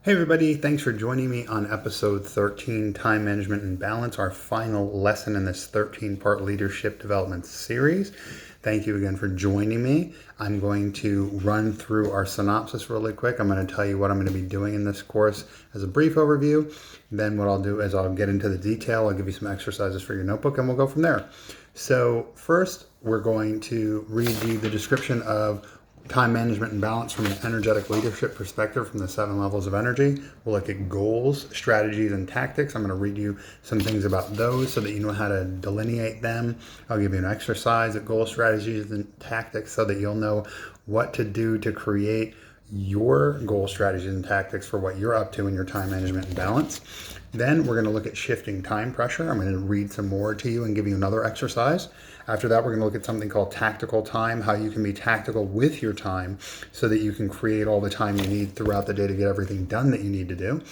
Hey everybody, thanks for joining me on episode 13, Time Management and Balance, our final lesson in this 13-part leadership development series. Thank you again for joining me. I'm going to run through our synopsis really quick. I'm going to tell you what I'm going to be doing in this course as a brief overview. Then what I'll do is I'll get into the detail. I'll give you some exercises for your notebook and we'll go from there. So first, we're going to read you the description of time management and balance from an energetic leadership perspective from the 7 levels of energy. We'll look at goals, strategies, and tactics. I'm going to read you some things about those so that you know how to delineate them. I'll give you an exercise at goal, strategies, and tactics so that you'll know what to do to create your goal, strategies, and tactics for what you're up to in your time management and balance. Then we're going to look at shifting time pressure. I'm going to read some more to you and give you another exercise. After that, we're going to look at something called tactical time, how you can be tactical with your time so that you can create all the time you need throughout the day to get everything done that you need to do.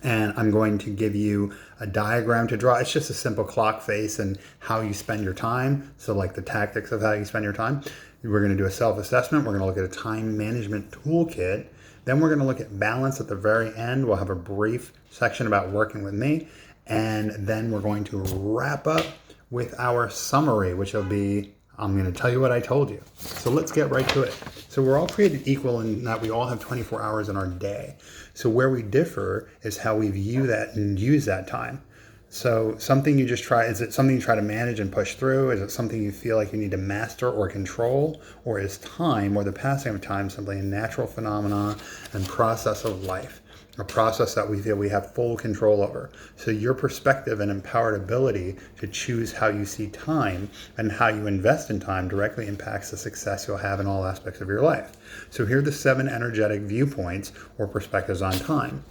And I'm going to give you a diagram to draw. It's just a simple clock face and how you spend your time. So like the tactics of how you spend your time. We're going to do a self-assessment. We're going to look at a time management toolkit. Then we're going to look at balance at the very end. We'll have a brief section about working with me. And then we're going to wrap up with our summary, which will be, I'm going to tell you what I told you. So let's get right to it. So we're all created equal in that we all have 24 hours in our day. So where we differ is how we view that and use that time. So something you just try, is it something you try to manage and push through? Is it something you feel like you need to master or control? Or is time, or the passing of time, simply a natural phenomenon and process of life? A process that we feel we have full control over. So your perspective and empowered ability to choose how you see time and how you invest in time directly impacts the success you'll have in all aspects of your life. So here are the 7 energetic viewpoints or perspectives on time.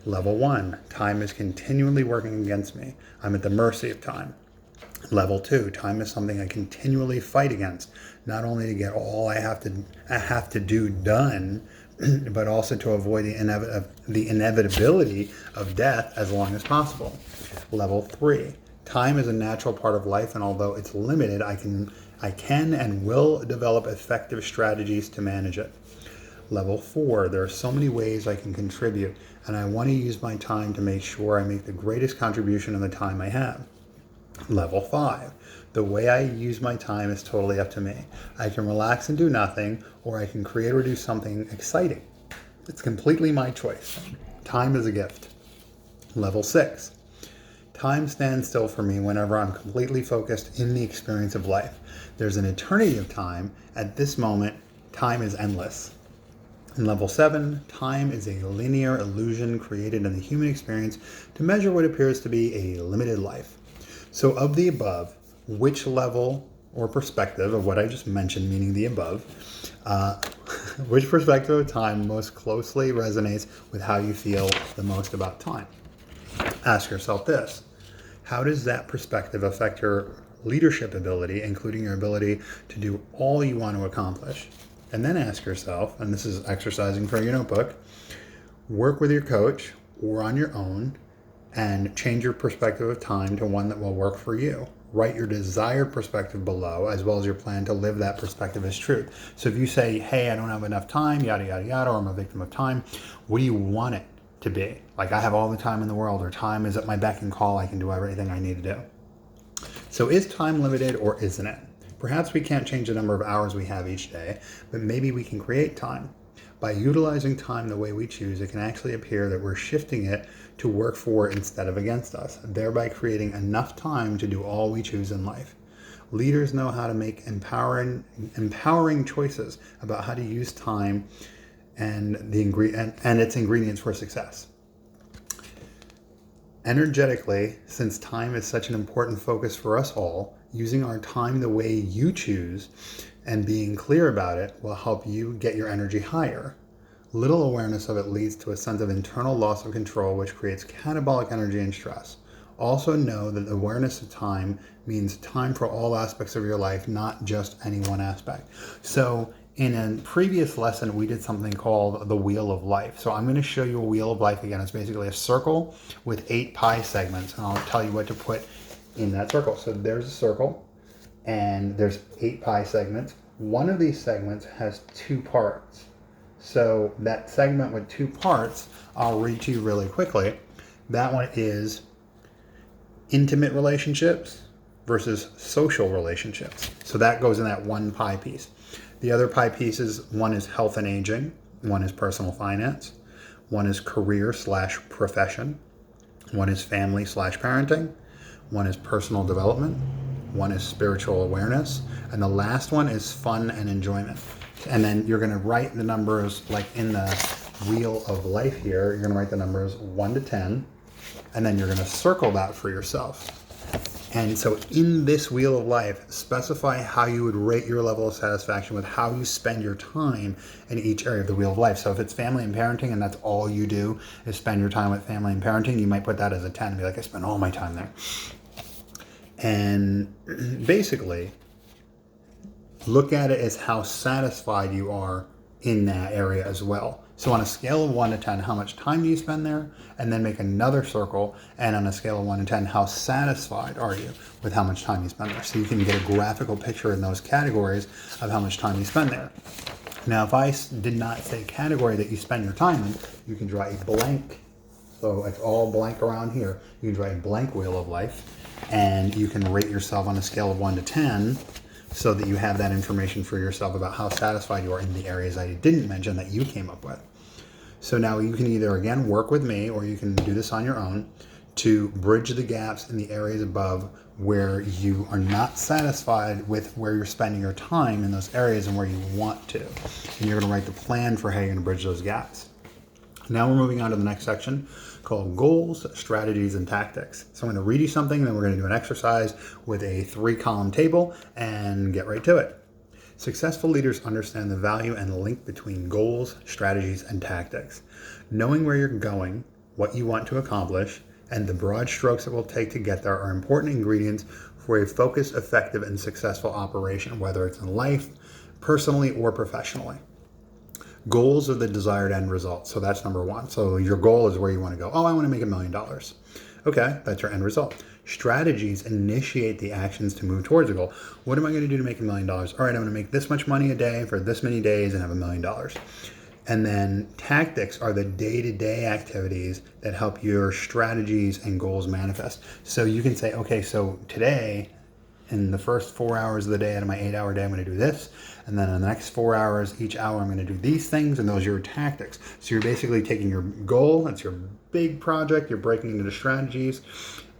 Level 1, time is continually working against me. I'm at the mercy of time. Level 2, time is something I continually fight against, not only to get all I have to do done, but also to avoid the inevitability of death as long as possible. Level 3, time is a natural part of life, and although it's limited, I can and will develop effective strategies to manage it. Level 4, there are so many ways I can contribute, and I want to use my time to make sure I make the greatest contribution in the time I have. Level 5, the way I use my time is totally up to me. I can relax and do nothing, or I can create or do something exciting. It's completely my choice. Time is a gift. Level 6, time stands still for me whenever I'm completely focused in the experience of life. There's an eternity of time. At this moment, time is endless. In level 7, time is a linear illusion created in the human experience to measure what appears to be a limited life. So of the above, which level or perspective of what I just mentioned, meaning the above, which perspective of time most closely resonates with how you feel the most about time? Ask yourself this: how does that perspective affect your leadership ability, including your ability to do all you want to accomplish? And then ask yourself, and this is exercising for your notebook, work with your coach or on your own and change your perspective of time to one that will work for you. Write your desired perspective below, as well as your plan to live that perspective as truth. So if you say, hey, I don't have enough time, yada, yada, yada, or I'm a victim of time, what do you want it to be? Like, I have all the time in the world, or time is at my beck and call, I can do everything I need to do. So is time limited or isn't it? Perhaps we can't change the number of hours we have each day, but maybe we can create time. By utilizing time the way we choose, it can actually appear that we're shifting it to work for instead of against us, thereby creating enough time to do all we choose in life. Leaders know how to make empowering choices about how to use time and its ingredients for success. Energetically, since time is such an important focus for us all, using our time the way you choose and being clear about it will help you get your energy higher. Little awareness of it leads to a sense of internal loss of control, which creates catabolic energy and stress. Also know that awareness of time means time for all aspects of your life, not just any one aspect. So in a previous lesson, we did something called the Wheel of Life. So I'm going to show you a Wheel of Life again. It's basically a circle with 8 pie segments, and I'll tell you what to put in that circle. So there's a circle, and there's 8 pie segments. One of these segments has 2 parts. So that segment with 2 parts, I'll read to you really quickly. That one is intimate relationships versus social relationships. So that goes in that one pie piece. The other pie pieces, one is health and aging, one is personal finance, one is career/profession, one is family/parenting, one is personal development, one is spiritual awareness, and the last one is fun and enjoyment. And then you're going to write the numbers like in the wheel of life here. You're going to write the numbers 1 to 10, and then you're going to circle that for yourself. And so in this wheel of life, specify how you would rate your level of satisfaction with how you spend your time in each area of the wheel of life. So if it's family and parenting and that's all you do is spend your time with family and parenting, you might put that as a 10 and be like, I spend all my time there. And basically, look at it as how satisfied you are in that area as well. So on a scale of 1 to 10, how much time do you spend there? And then make another circle. And on a scale of 1 to 10, how satisfied are you with how much time you spend there? So you can get a graphical picture in those categories of how much time you spend there. Now, if I did not say category that you spend your time in, you can draw a blank. So it's all blank around here. You can draw a blank wheel of life, and you can rate yourself on a scale of 1 to 10 so that you have that information for yourself about how satisfied you are in the areas I didn't mention that you came up with. So now you can either, again, work with me, or you can do this on your own to bridge the gaps in the areas above where you are not satisfied with where you're spending your time in those areas and where you want to. And you're going to write the plan for how you're going to bridge those gaps. Now we're moving on to the next section called goals, strategies, and tactics. So I'm going to read you something, and then we're going to do an exercise with a 3-column table and get right to it. Successful leaders understand the value and link between goals, strategies, and tactics. Knowing where you're going, what you want to accomplish, and the broad strokes it will take to get there are important ingredients for a focused, effective, and successful operation, whether it's in life, personally, or professionally. Goals are the desired end result. So that's number 1. So your goal is where you want to go. Oh, I want to make $1 million. Okay, that's your end result. Strategies initiate the actions to move towards a goal. What am I going to do to make $1 million? All right, I'm going to make this much money a day for this many days and have $1 million. And then tactics are the day-to-day activities that help your strategies and goals manifest. So you can say, okay, so today, in the first 4 hours of the day out of my 8-hour day, I'm going to do this. And then in the next 4 hours, each hour, I'm going to do these things. And those are your tactics. So you're basically taking your goal, that's your big project, you're breaking it into strategies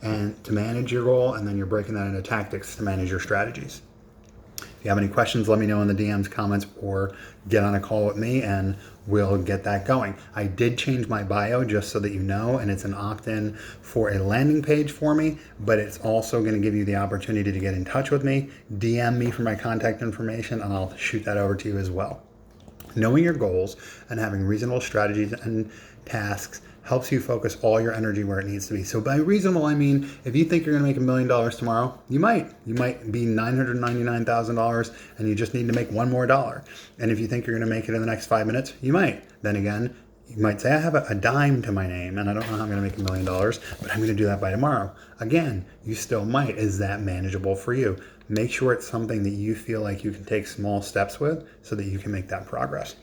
and to manage your goal. And then you're breaking that into tactics to manage your strategies. If you have any questions, let me know in the DMs, comments, or get on a call with me and we'll get that going. I did change my bio just so that you know, and it's an opt-in for a landing page for me, but it's also going to give you the opportunity to get in touch with me, DM me for my contact information, and I'll shoot that over to you as well. Knowing your goals and having reasonable strategies and tasks helps you focus all your energy where it needs to be. So by reasonable, I mean, if you think you're going to make $1 million tomorrow, you might be $999,000 and you just need to make one more dollar. And if you think you're going to make it in the next 5 minutes, you might. Then again, you might say, I have a dime to my name and I don't know how I'm going to make $1 million, but I'm going to do that by tomorrow. Again, you still might. Is that manageable for you? Make sure it's something that you feel like you can take small steps with so that you can make that progress.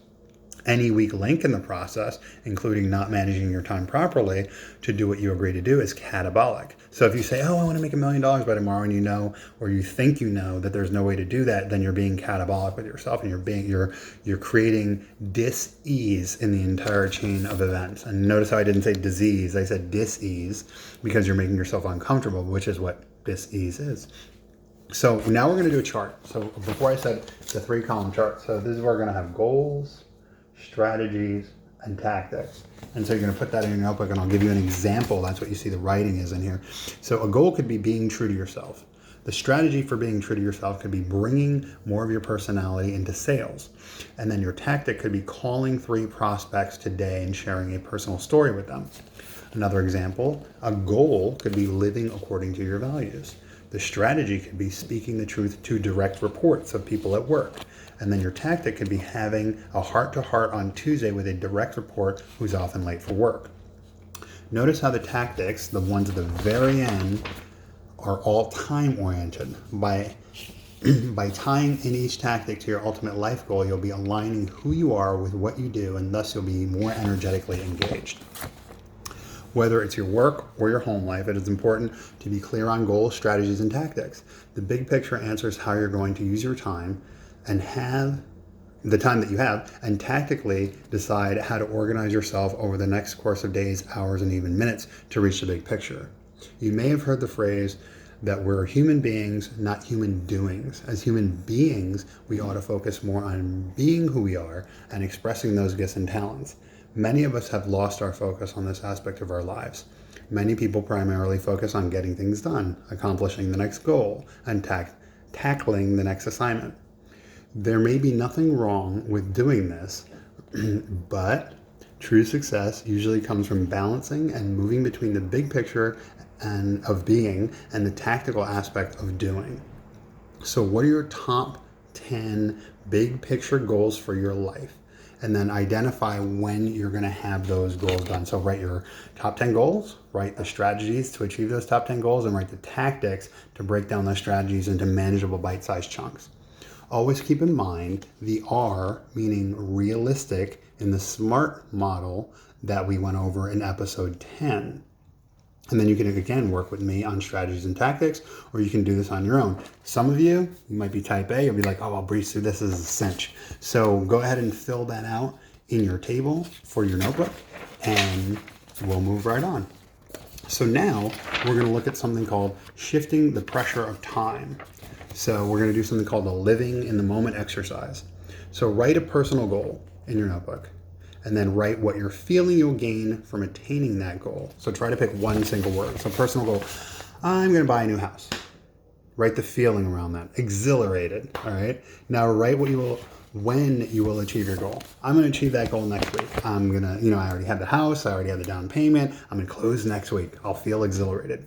Any weak link in the process, including not managing your time properly to do what you agree to do, is catabolic. So if you say, oh, I want to make $1 million by tomorrow, and you know, or you think you know that there's no way to do that, then you're being catabolic with yourself, and you're creating dis-ease in the entire chain of events. And notice how I didn't say disease, I said dis-ease, because you're making yourself uncomfortable, which is what dis-ease is. So now we're going to do a chart. So before I said the 3-column chart, so this is where we're going to have goals, strategies, and tactics. And so you're going to put that in your notebook, and I'll give you an example. That's what you see the writing is in here. So a goal could be being true to yourself. The strategy for being true to yourself could be bringing more of your personality into sales. And then your tactic could be calling 3 prospects today and sharing a personal story with them. Another example, a goal could be living according to your values. The strategy could be speaking the truth to direct reports of people at work. And then your tactic could be having a heart-to-heart on Tuesday with a direct report who's often late for work. Notice how the tactics, the ones at the very end, are all time-oriented. By By tying in each tactic to your ultimate life goal, you'll be aligning who you are with what you do, and thus you'll be more energetically engaged. Whether it's your work or your home life, it is important to be clear on goals, strategies, and tactics. The big picture answers how you're going to use your time and have the time that you have, and tactically decide how to organize yourself over the next course of days, hours, and even minutes to reach the big picture. You may have heard the phrase that we're human beings, not human doings. As human beings, we ought to focus more on being who we are and expressing those gifts and talents. Many of us have lost our focus on this aspect of our lives. Many people primarily focus on getting things done, accomplishing the next goal, and tackling the next assignment. There may be nothing wrong with doing this, but true success usually comes from balancing and moving between the big picture and of being and the tactical aspect of doing. So what are your top 10 big picture goals for your life? And then identify when you're going to have those goals done. So write your top 10 goals, write the strategies to achieve those top 10 goals, and write the tactics to break down those strategies into manageable bite-sized chunks. Always keep in mind the R, meaning realistic, in the SMART model that we went over in episode 10. And then you can, again, work with me on strategies and tactics, or you can do this on your own. Some of you might be type A, you'll be like, oh, I'll breeze through this as a cinch. So go ahead and fill that out in your table for your notebook, and we'll move right on. So now we're going to look at something called shifting the pressure of time. So we're going to do something called the living in the moment exercise. So write a personal goal in your notebook, and then write what you're feeling you'll gain from attaining that goal. So try to pick one single word. So personal goal, I'm going to buy a new house. Write the feeling around that. Exhilarated, all right? Now write when you will achieve your goal. I'm going to achieve that goal next week. I'm going to, I already have the house. I already have the down payment. I'm going to close next week. I'll feel exhilarated.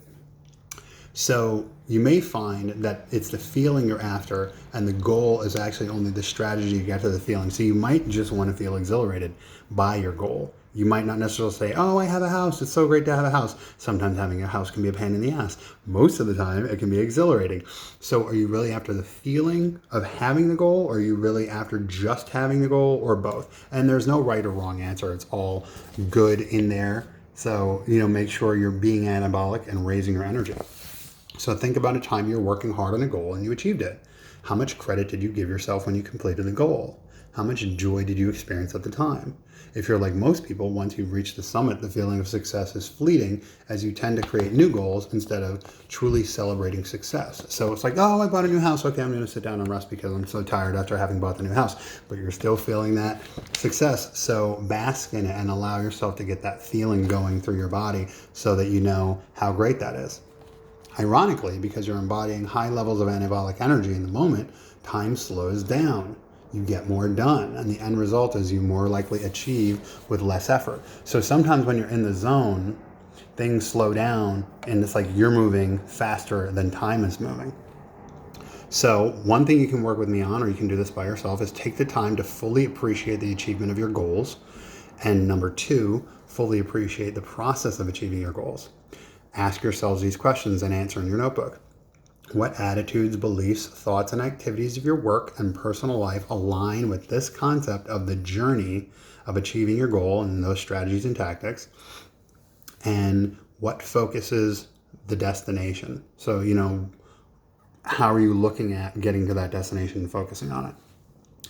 So you may find that it's the feeling you're after, and the goal is actually only the strategy to get to the feeling. So you might just want to feel exhilarated by your goal. You might not necessarily say, oh, I have a house. It's so great to have a house. Sometimes having a house can be a pain in the ass. Most of the time, it can be exhilarating. So are you really after the feeling of having the goal, or are you really after just having the goal, or both? And there's no right or wrong answer. It's all good in there. So, make sure you're being anabolic and raising your energy. So think about a time you're working hard on a goal and you achieved it. How much credit did you give yourself when you completed the goal? How much joy did you experience at the time? If you're like most people, once you've reached the summit, the feeling of success is fleeting, as you tend to create new goals instead of truly celebrating success. So it's like, oh, I bought a new house. Okay, I'm going to sit down and rest because I'm so tired after having bought the new house. But you're still feeling that success. So bask in it and allow yourself to get that feeling going through your body so that you know how great that is. Ironically, because you're embodying high levels of anabolic energy in the moment, time slows down. You get more done, and the end result is you more likely achieve with less effort. So sometimes when you're in the zone, things slow down, and it's like you're moving faster than time is moving. So one thing you can work with me on, or you can do this by yourself, is take the time to fully appreciate the achievement of your goals. And number 2, fully appreciate the process of achieving your goals. Ask yourselves these questions and answer in your notebook. What attitudes, beliefs, thoughts, and activities of your work and personal life align with this concept of the journey of achieving your goal and those strategies and tactics? And what focuses the destination? So, how are you looking at getting to that destination and focusing on it?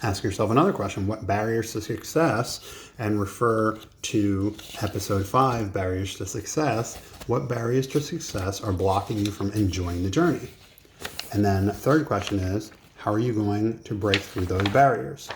Ask yourself another question. What barriers to success, and refer to episode 5, Barriers to Success. What barriers to success are blocking you from enjoying the journey? And then the third question is, how are you going to break through those barriers?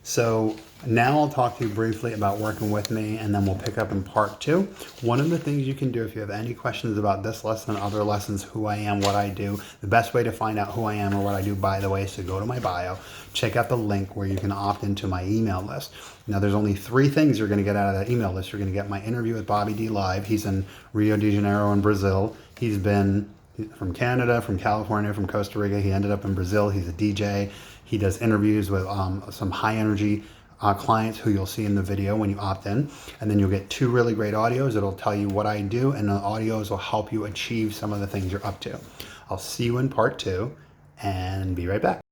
So now I'll talk to you briefly about working with me, and then we'll pick up in part 2. One of the things you can do if you have any questions about this lesson, other lessons, who I am, what I do, the best way to find out who I am or what I do, by the way, is to go to my bio, check out the link where you can opt into my email list. Now, there's only 3 things you're going to get out of that email list. You're going to get my interview with Bobby D live. He's in Rio de Janeiro in Brazil. He's been from Canada, from California, from Costa Rica. He ended up in Brazil. He's a DJ. He does interviews with some high energy clients who you'll see in the video when you opt in. And then you'll get 2 really great audios that'll tell you what I do, and the audios will help you achieve some of the things you're up to. I'll see you in part 2. and be right back.